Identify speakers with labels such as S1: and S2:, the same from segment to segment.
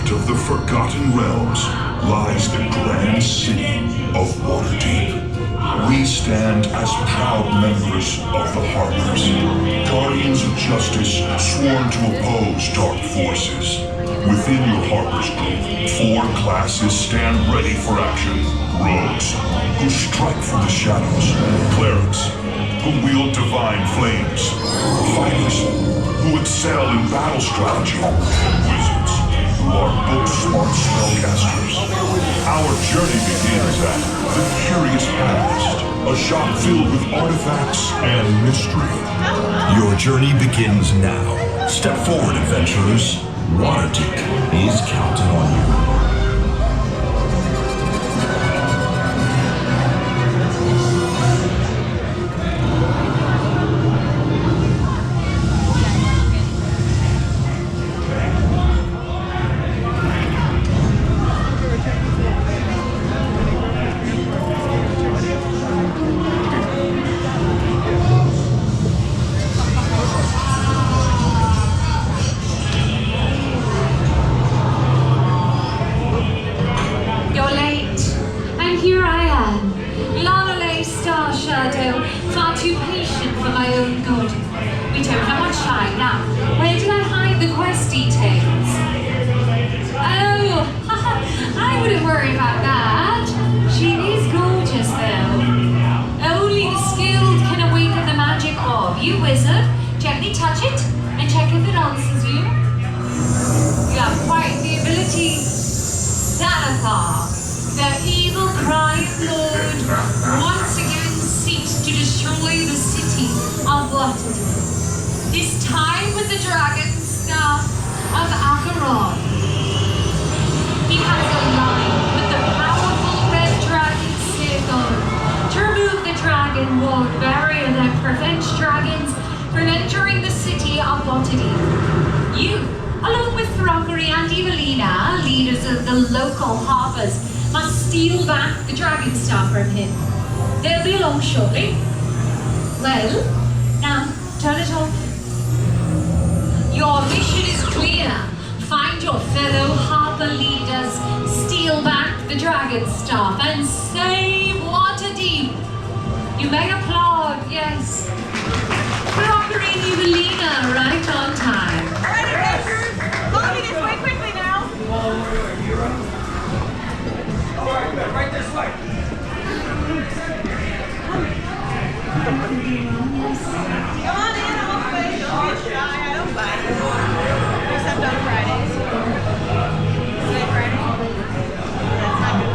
S1: heart of the Forgotten Realms lies the grand city of Waterdeep. We stand as proud members of the Harbors, guardians of justice sworn to oppose dark forces. Within your Harbors group, 4 classes stand ready for action. Rogues, who strike from the shadows. Clerics, who wield divine flames. Fighters, who excel in battle strategy. Wizards, who are book-smart spellcasters. Our journey begins at the Curious Past, a shop filled with artifacts and mystery.
S2: Your journey begins now. Step forward, adventurers. Waterdeep is counting on you.
S3: This time with the dragon staff of Acheron. He has aligned with the powerful red dragon signal to remove the dragon ward barrier that prevents dragons from entering the city of Waterdeep. You, along with Throggery and Evelina, leaders of the local harbors, must steal back the dragon staff from him. They'll be along shortly. Well, now turn it off. Your mission is clear. Find your fellow harbor leaders, steal back the dragon staff, and save Waterdeep. You may applaud, yes. Throggery and Evelina, right on time.
S4: All right, adventurers, follow me this way quickly now.
S5: All right, good. Right this way.
S4: Come on in, I'm on the way. Don't be shy, I don't bite. Except on Fridays. Today Friday? That's not good.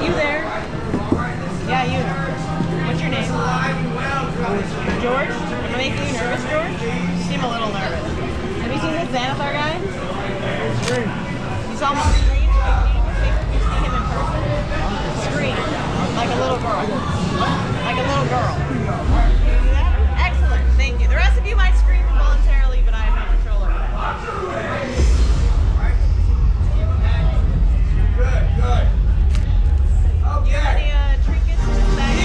S4: You there? Yeah, you. What's your name? George? Am I making you nervous, George? You seem a little nervous. Have you seen this Xanathar guy? You saw him on the screen? You see him in person? Scream. Like a little girl. Like a little girl. You do that? Excellent. Thank you. The rest of you might scream involuntarily, but I have no control over that.
S5: Good. Okay.
S4: Any trinkets in this bag?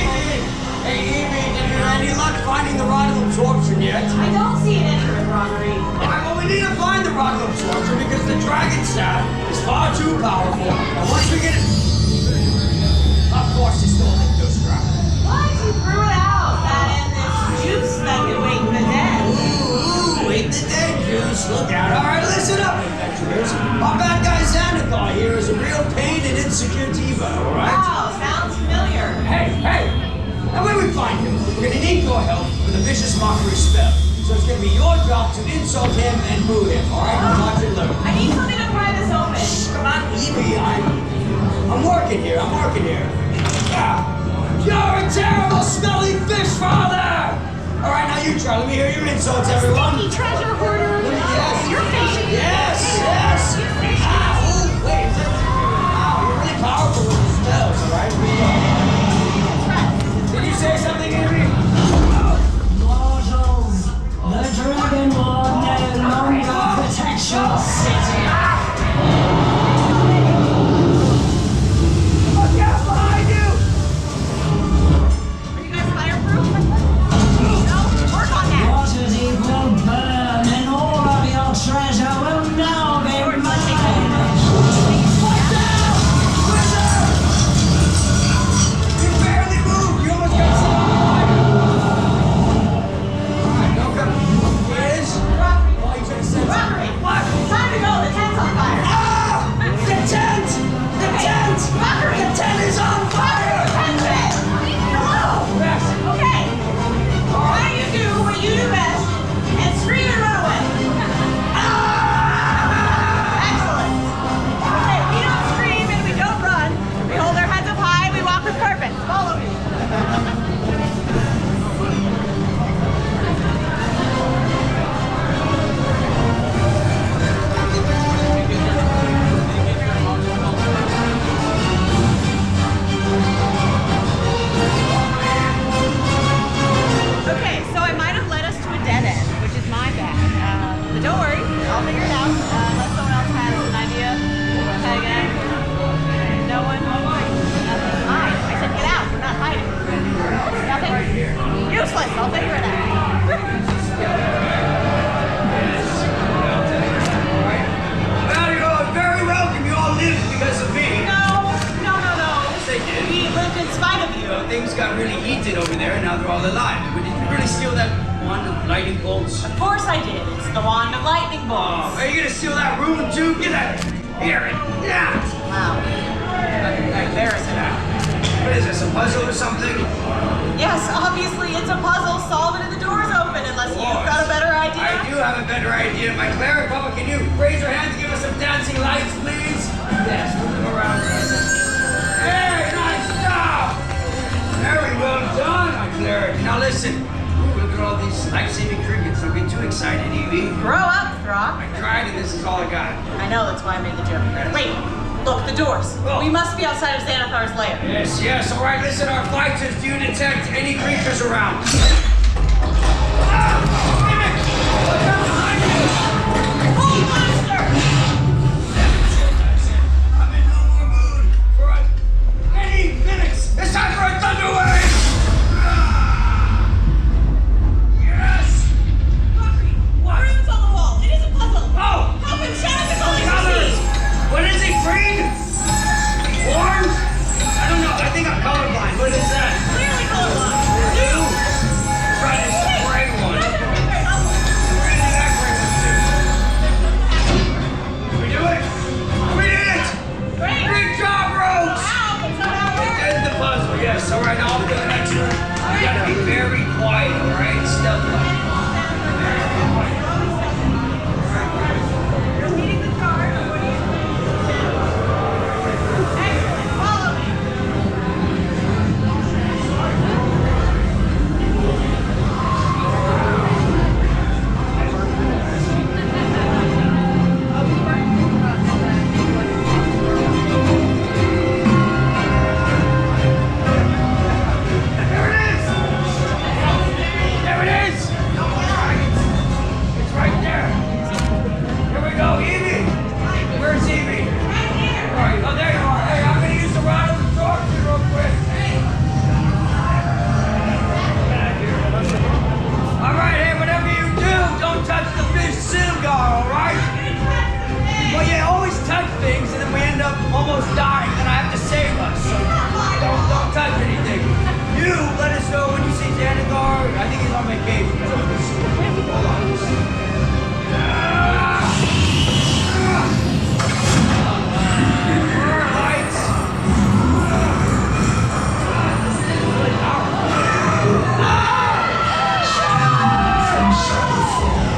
S5: Hey, Evie, did you have any luck finding the rod of absorption yet?
S4: I don't see it anywhere, Rockery.
S5: Alright, well, we need to find the rod of absorption because the dragon staff is far too powerful. And once we get it... Of course, you stole it, Ghost Trap.
S4: What? You threw it out. That and this juice that can wake the dead.
S5: Ooh, wake the dead juice. Look out. Alright, listen up, adventurers. Our bad guy Xanathar here is a real pain and insecure diva, alright?
S4: Wow, sounds familiar.
S5: Hey! Now where we find him, we're gonna need your help with a vicious mockery spell. So it's gonna be your job to insult him and boo him, alright? Watch and learn.
S4: I need something to pry this open.
S5: Shh, come on, Evie, I'm working here. Ah, you're a terrible, smelly fish father! Alright, now you try. Let me hear your insults, everyone.
S3: Stinky treasure hoarder.
S5: Yes.
S3: You're fishing.
S5: Yes. Ow, wait. Wow, you're really powerful with the spells, alright? Did you say something, Evie?
S6: Mortals, the Dragon Lord no longer protects your city.
S5: Look out behind you!
S4: Are you guys fireproof? No? Work on that.
S6: Waterdeep will burn and all of your treasure will melt
S4: And scream and run away. Excellent. Okay, we don't scream and we don't run. We hold our heads up high and we walk with purpose. Follow me. Okay, so I might have led us to a dead end, which is my bad. But don't worry, I'll figure it out. Unless someone else has an idea. Try again. No one? Nothing. Hide. I said get out. We're not hiding. Nothing? Useless. I'll figure it out.
S5: Well, you're very welcome. You all lived because of me.
S4: No.
S5: Yes, they did.
S4: We lived in spite of you.
S5: Things got really heated over there, and now they're all alive. Did you really steal that wand of lightning bolts?
S4: Of course I did. It's the wand of lightning bolts.
S5: Are you gonna steal that room too? Get that here. Yeah.
S4: Wow. Embarrassing.
S5: What is this? A puzzle or something?
S4: Yes, obviously it's a puzzle. Solve it and the door's open unless you've got a better idea.
S5: I do have a better idea. My cleric, Papa, can you raise your hand to give us some dancing lights, please? Yes, move them around. Hey, nice job! Very well done, my cleric. Now listen. Ooh, look at all these life-saving trinkets. Don't get too excited, Evie.
S4: Grow up, Throck.
S5: I tried, and this is all I got.
S4: I know, that's why I made the joke. Wait, look, the doors.
S5: Oh.
S4: We must be outside of Xanathar's lair.
S5: Yes. All right, listen, our fighters, do you detect any creatures around?
S4: Holy monster!
S5: I'm in no more mood for any minutes. It's time for a thunder wave! Yes! What?
S4: Runes on the wall. It is a puzzle.
S5: Oh!
S4: Help him shout the colors
S5: Colors!
S4: you see.
S5: What is it? Green? Orange? I don't know. I think I'm colorblind. What is that?
S4: Clearly colorblind.
S5: Blue? Try this gray one.
S4: Guys are being very helpful.
S5: Where did that gray one do? We do it? We did it!
S4: Great.
S5: Great job, Rose!
S4: Wow, but somehow
S5: We
S4: we're...
S5: did the puzzle, yes. All right, now I'll do the next one. You gotta be very quiet, all right? Stealth-like.
S4: You're leading the charge. What do you think? Excellent. Follow me.
S5: There it is! It's right there. Here we go, Evie! Where's Evie?
S4: Right here.
S5: All right, oh, there you are. Hey, I'm gonna use the rod of the torch real quick. All right, hey, whatever you do, don't touch the fish Silgar, all right? Well, you always touch things, and then we end up almost dying, and I have to save us. So don't touch anything. You let us know when you see Xanathar. I think he's on vacation. Hold on. Lights.
S1: From Sabbathar.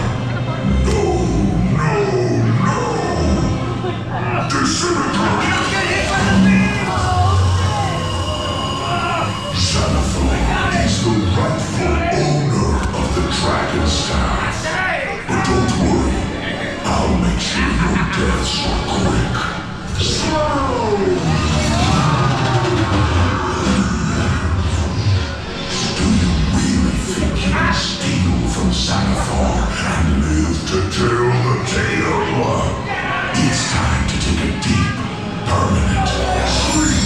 S1: No. Disintegrate!
S5: Get hit by the beam!
S1: Xanathar is the rightful owner of the Dragon Staff.
S5: Hey!
S1: But don't worry, I'll make sure your deaths are quick. Slow! Do you really think you can steal from Xanathar and live to tell the tale? It's time to take a deep, permanent sleep.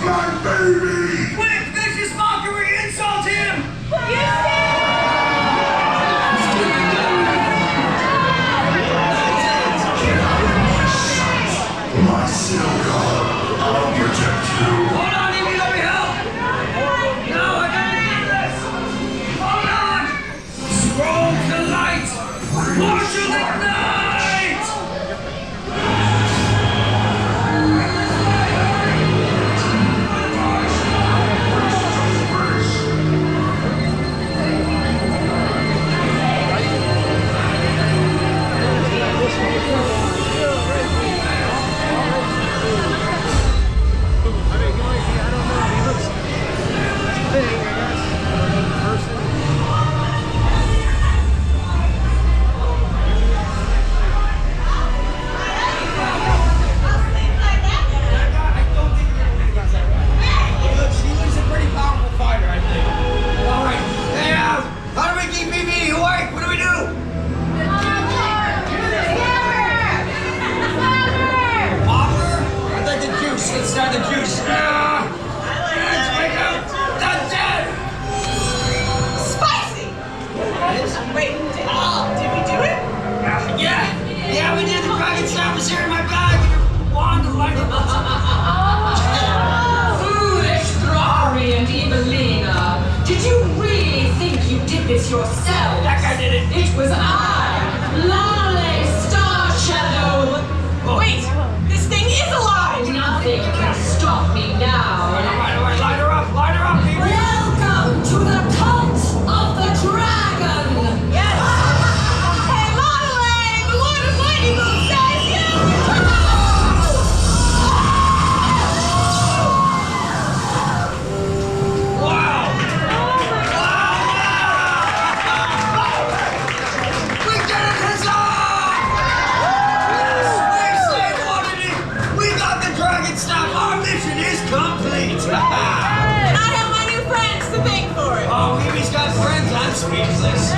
S1: My baby!
S5: Quick, vicious mockery, insult him!
S1: My Silgar, I'll protect you.
S5: Hold on, Evie, let me help! No, I speechless.